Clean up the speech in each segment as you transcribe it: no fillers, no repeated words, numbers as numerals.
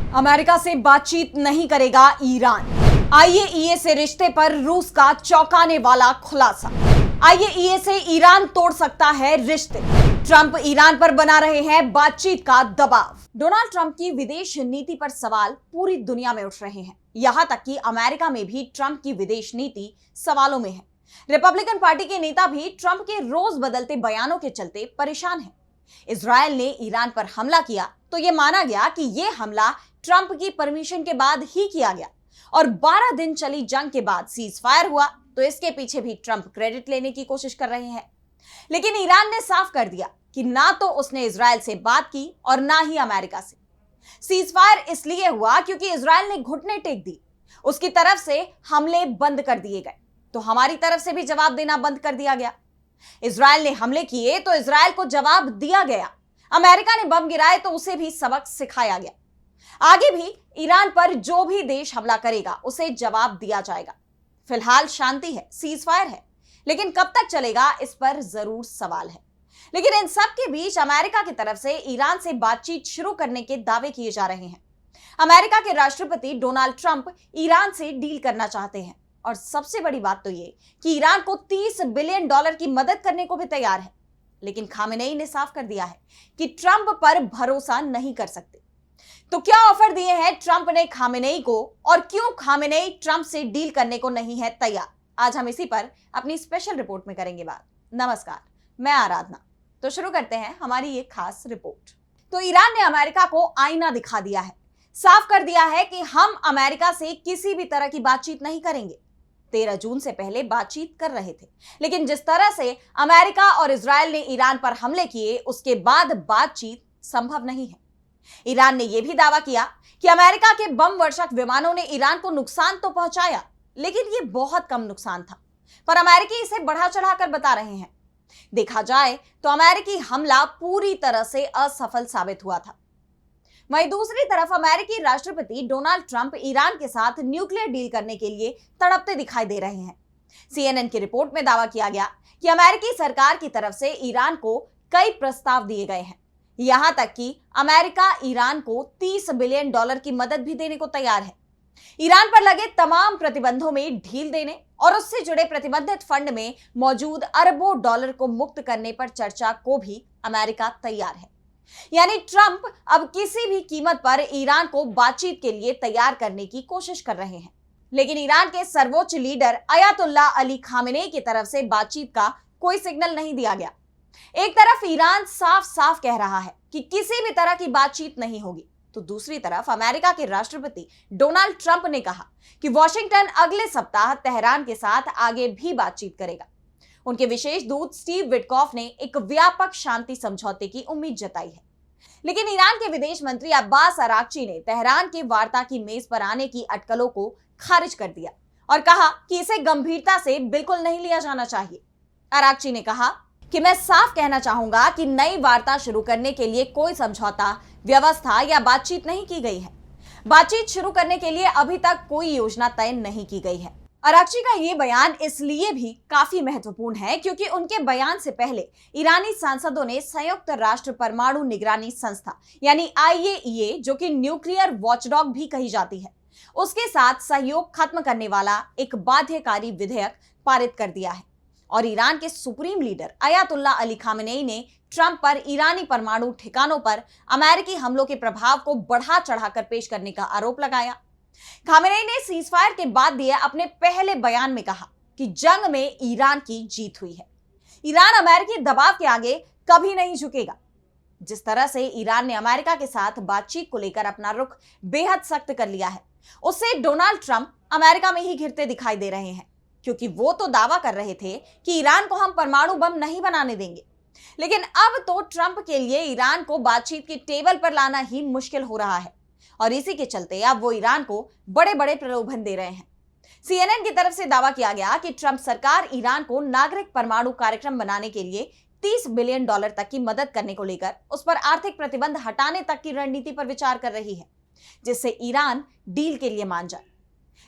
America से बातचीत नहीं करेगा ईरान। आईएईए से रिश्ते पर रूस का चौंकाने वाला खुलासा। आईएईए से ईरान तोड़ सकता है रिश्ते। ट्रंप ईरान पर बना रहे हैं बातचीत का दबाव। डोनाल्ड ट्रंप की विदेश नीति पर सवाल पूरी दुनिया में उठ रहे हैं। यहां तक कि अमेरिका में भी ट्रंप की विदेश नीति सवालों में है। रिपब्लिकन पार्टी के नेता भी ट्रंप के रोज बदलते बयानों के चलते परेशान हैं। इजरायल ने ईरान पर हमला किया तो यह माना गया कि यह हमला ट्रंप की परमिशन के बाद ही किया गया, और 12 दिन चली जंग के बाद सीज फायर हुआ तो इसके पीछे भी ट्रंप क्रेडिट लेने की कोशिश कर रहे हैं। लेकिन ईरान ने साफ कर दिया कि ना तो उसने इजरायल से बात की और ना ही अमेरिका से। सीज फायर इसलिए हुआ क्योंकि इजरायल ने घुटने टेक दी, उसकी तरफ से हमले बंद कर दिए गए, तो हमारी तरफ से भी जवाब देना बंद कर दिया गया। इजरायल ने हमले किए तो इजरायल को जवाब दिया गया। अमेरिका ने बम गिराए तो उसे भी सबक सिखाया गया। आगे भी ईरान पर जो भी देश हमला करेगा उसे जवाब दिया जाएगा। फिलहाल शांति है, सीज फायर है, लेकिन कब तक चलेगा इस पर जरूर सवाल है। लेकिन इन सब के बीच अमेरिका की तरफ से ईरान से बातचीत शुरू करने के दावे किए जा रहे हैं। अमेरिका के राष्ट्रपति डोनाल्ड ट्रंप ईरान से डील करना चाहते हैं, और सबसे बड़ी बात तो ये कि ईरान को $30 बिलियन की मदद करने को भी तैयार है। लेकिन खामेनेई ने साफ कर दिया है कि ट्रंप पर भरोसा नहीं कर सकते। तो क्या ऑफर दिए हैं ट्रंप ने खामेनेई को, और क्यों खामेनेई ट्रंप से डील करने को नहीं है तैयार? आज हम इसी पर अपनी स्पेशल रिपोर्ट में करेंगे बात। नमस्कार, मैं आराधना। तो शुरू करते हैं हमारी ये खास रिपोर्ट। तो ईरान ने अमेरिका को आईना दिखा दिया है, साफ कर दिया है कि हम अमेरिका से किसी भी तरह की बातचीत नहीं करेंगे। 13 जून से पहले बातचीत कर रहे थे, लेकिन जिस तरह से अमेरिका और इजरायल ने ईरान पर हमले किए उसके बाद बातचीत संभव नहीं है। ईरान ने यह भी दावा किया कि अमेरिका के बम वर्षक विमानों ने ईरान को नुकसान तो पहुंचाया, लेकिन यह बहुत कम नुकसान था, पर अमेरिकी इसे बढ़ा चढ़ाकर बता रहे हैं। देखा जाए तो अमेरिकी हमला पूरी तरह से असफल साबित हुआ था। वहीं दूसरी तरफ अमेरिकी राष्ट्रपति डोनाल्ड ट्रंप ईरान के साथ न्यूक्लियर डील करने के लिए तड़पते दिखाई दे रहे हैं। CNN की रिपोर्ट में दावा किया गया कि अमेरिकी सरकार की तरफ से ईरान को कई प्रस्ताव दिए गए हैं। यहां तक कि अमेरिका ईरान को $30 बिलियन की मदद भी देने को तैयार है। ईरान पर लगे तमाम प्रतिबंधों में ढील देने और उससे जुड़े प्रतिबंधित फंड में मौजूद अरबों डॉलर को मुक्त करने पर चर्चा को भी अमेरिका तैयार है। यानी ट्रंप अब किसी भी कीमत पर ईरान को बातचीत के लिए तैयार करने की कोशिश कर रहे हैं। लेकिन ईरान के सर्वोच्च लीडर अयातुल्ला अली खामेनेई की तरफ से बातचीत का कोई सिग्नल नहीं दिया गया। एक तरफ ईरान साफ साफ कह रहा है कि किसी भी तरह की बातचीत नहीं होगी, तो दूसरी तरफ अमेरिका के राष्ट्रपति डोनाल्ड ट्रंप ने कहा कि वॉशिंगटन अगले सप्ताह तेहरान के साथ आगे भी बातचीत करेगा। उनके विशेष दूत स्टीव विटकॉफ ने एक व्यापक शांति समझौते की उम्मीद जताई है। लेकिन ईरान के विदेश मंत्री अब्बास अराक्ची ने तेहरान के वार्ता की मेज पर आने की अटकलों को खारिज कर दिया और कहा कि इसे गंभीरता से बिल्कुल नहीं लिया जाना चाहिए। अराक्ची ने कहा कि मैं साफ कहना चाहूंगा कि नई वार्ता शुरू करने के लिए कोई समझौता, व्यवस्था या बातचीत नहीं की गई है। बातचीत शुरू करने के लिए अभी तक कोई योजना तय नहीं की गई है। अराक्ची का ये बयान इसलिए भी काफी महत्वपूर्ण है क्योंकि उनके बयान से पहले ईरानी सांसदों ने संयुक्त राष्ट्र परमाणु निगरानी संस्था यानी आईएईए, जो कि न्यूक्लियर वॉचडॉग भी कही जाती है, उसके साथ सहयोग खत्म करने वाला एक बाध्यकारी विधेयक पारित कर दिया है। और ईरान के supreme leader Ayatollah Ali Khamenei ने ट्रंप पर ईरानी परमाणु ठिकानों पर अमेरिकी हमलों के प्रभाव को बढ़ा चढ़ाकर पेश करने का आरोप लगाया। खामेनेई ने सीज फायर के बाद दिए अपने पहले बयान में कहा कि जंग में ईरान की जीत हुई है। ईरान अमेरिकी दबाव के आगे कभी नहीं झुकेगा। जिस तरह से ईरान ने अमेरिका के साथ बातचीत को लेकर अपना रुख बेहद सख्त कर लिया है, उससे डोनाल्ड ट्रंप अमेरिका में ही घिरते दिखाई दे रहे हैं, क्योंकि वो तो दावा कर रहे थे कि ईरान को हम परमाणु बम नहीं बनाने देंगे। लेकिन अब तो ट्रंप के लिए ईरान को बातचीत की टेबल पर लाना ही मुश्किल हो रहा है, और इसी के चलते अब वो ईरान को बड़े बड़े प्रलोभन दे रहे हैं। CNN की तरफ से दावा किया गया कि ट्रंप सरकार ईरान को नागरिक परमाणु कार्यक्रम बनाने के लिए $30 बिलियन तक की मदद करने को लेकर उस पर आर्थिक प्रतिबंध हटाने तक की रणनीति पर विचार कर रही है, जिससे ईरान डील के लिए मान जाए।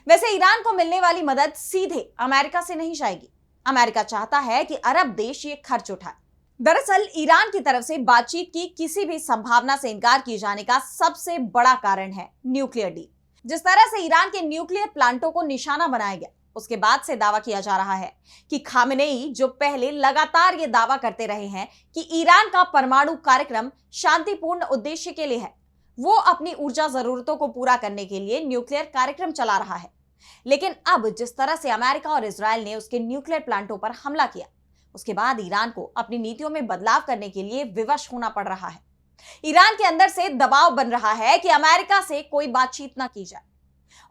वैसे ईरान को मिलने वाली मदद सीधे अमेरिका से नहीं जाएगी। अमेरिका चाहता है कि अरब देश ये खर्च उठाए। दरअसल ईरान की तरफ से बातचीत की किसी भी संभावना से इनकार किए जाने का सबसे बड़ा कारण है न्यूक्लियर डील। जिस तरह से ईरान के न्यूक्लियर प्लांटों को निशाना बनाया गया, उसके बाद से दावा किया जा रहा है कि खामेनेई, जो पहले लगातार यह दावा करते रहे हैं कि ईरान का परमाणु कार्यक्रम शांतिपूर्ण उद्देश्य के लिए है, वो अपनी ऊर्जा जरूरतों को पूरा करने के लिए न्यूक्लियर कार्यक्रम चला रहा है। लेकिन अब जिस तरह से अमेरिका और इजरायल ने उसके न्यूक्लियर प्लांटों पर हमला किया, उसके बाद ईरान को अपनी नीतियों में बदलाव करने के लिए विवश होना पड़ रहा है। ईरान के अंदर से दबाव बन रहा है कि अमेरिका से कोई बातचीत ना की जाए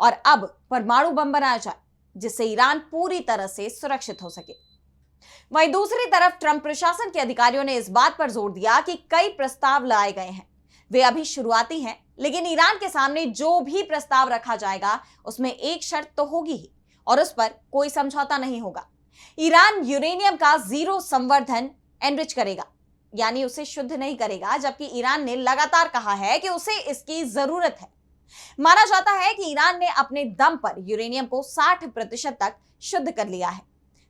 और अब परमाणु बम बनाया जाए, जिससे ईरान पूरी तरह से सुरक्षित हो सके। वहीं दूसरी तरफ ट्रंप प्रशासन के अधिकारियों ने इस बात पर जोर दिया कि कई प्रस्ताव लाए गए हैं, वे अभी शुरुआती हैं, लेकिन ईरान के सामने जो भी प्रस्ताव रखा जाएगा उसमें एक शर्त तो होगी ही, और उस पर कोई समझौता नहीं होगा। ईरान यूरेनियम का जीरो संवर्धन एनरिच करेगा, यानी उसे शुद्ध नहीं करेगा, जबकि ईरान ने लगातार कहा है कि उसे इसकी जरूरत है। माना जाता है कि ईरान ने अपने दम पर यूरेनियम को 60% तक शुद्ध कर लिया है।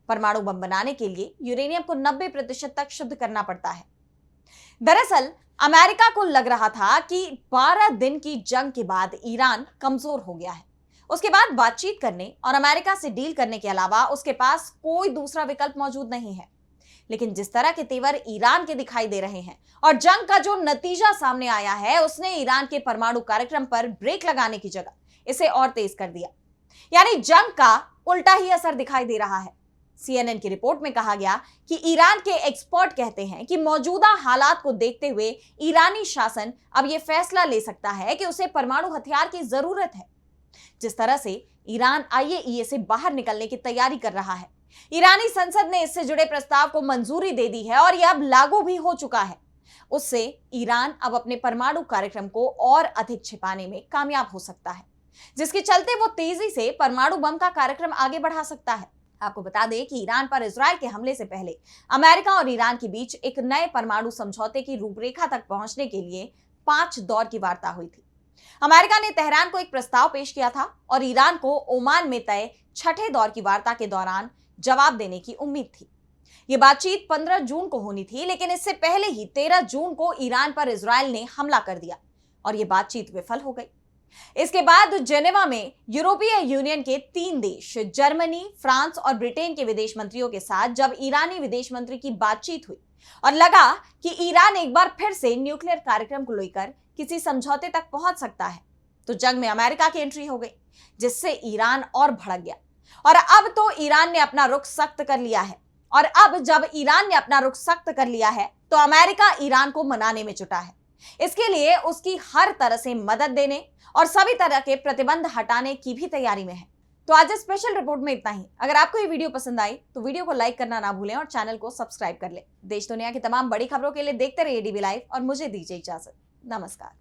परमाणु बम बनाने के लिए यूरेनियम को 90% तक शुद्ध करना पड़ता है। दरअसल अमेरिका को लग रहा था कि 12 दिन की जंग के बाद ईरान कमजोर हो गया है, उसके बाद बातचीत करने और अमेरिका से डील करने के अलावा उसके पास कोई दूसरा विकल्प मौजूद नहीं है। लेकिन जिस तरह के तेवर ईरान के दिखाई दे रहे हैं और जंग का जो नतीजा सामने आया है, उसने ईरान के परमाणु कार्यक्रम पर ब्रेक लगाने की जगह इसे और तेज कर दिया। यानी जंग का उल्टा ही असर दिखाई दे रहा है। CNN की रिपोर्ट में कहा गया कि ईरान के एक्सपर्ट कहते हैं कि मौजूदा हालात को देखते हुए ईरानी शासन अब यह फैसला ले सकता है कि उसे परमाणु हथियार की जरूरत है। जिस तरह से ईरान IAEA से बाहर निकलने की तैयारी कर रहा है, ईरानी संसद ने इससे जुड़े प्रस्ताव को मंजूरी दे दी है और यह अब लागू भी हो चुका है। उससे ईरान अब अपने परमाणु कार्यक्रम को और अधिक छिपाने में कामयाब हो सकता है, जिसके चलते वो तेजी से परमाणु बम का कार्यक्रम आगे बढ़ा सकता है। आपको बता दें कि ईरान पर इजरायल के हमले से पहले अमेरिका और ईरान के बीच एक नए परमाणु समझौते की रूपरेखा तक पहुंचने के लिए 5 दौर की वार्ता हुई थी। अमेरिका ने तेहरान को एक प्रस्ताव पेश किया था और ईरान को ओमान में तय 6ठे दौर की वार्ता के दौरान जवाब देने की उम्मीद थी। यह बातचीत 15 जून को होनी थी, लेकिन इससे पहले ही 13 जून को ईरान पर इजरायल ने हमला कर दिया और यह बातचीत विफल हो गई। इसके बाद जेनेवा में यूरोपीय यूनियन के 3 देश जर्मनी, फ्रांस और ब्रिटेन के विदेश मंत्रियों के साथ जब ईरानी विदेश मंत्री की बातचीत हुई और लगा कि ईरान एक बार फिर से न्यूक्लियर कार्यक्रम को लेकर किसी समझौते तक पहुंच सकता है, तो जंग में अमेरिका की एंट्री हो गई, जिससे ईरान और भड़क गया। और अब तो ईरान ने अपना रुख सख्त कर लिया है, और अब जब ईरान ने अपना रुख सख्त कर लिया है तो अमेरिका ईरान को मनाने में जुटा है। इसके लिए उसकी हर तरह से मदद देने और सभी तरह के प्रतिबंध हटाने की भी तैयारी में है। तो आज स्पेशल रिपोर्ट में इतना ही। अगर आपको ये वीडियो पसंद आई तो वीडियो को लाइक करना ना भूलें और चैनल को सब्सक्राइब कर लें। देश दुनिया की तमाम बड़ी खबरों के लिए देखते रहिए DB लाइव और मुझे दीजिए इजाजत। नमस्कार।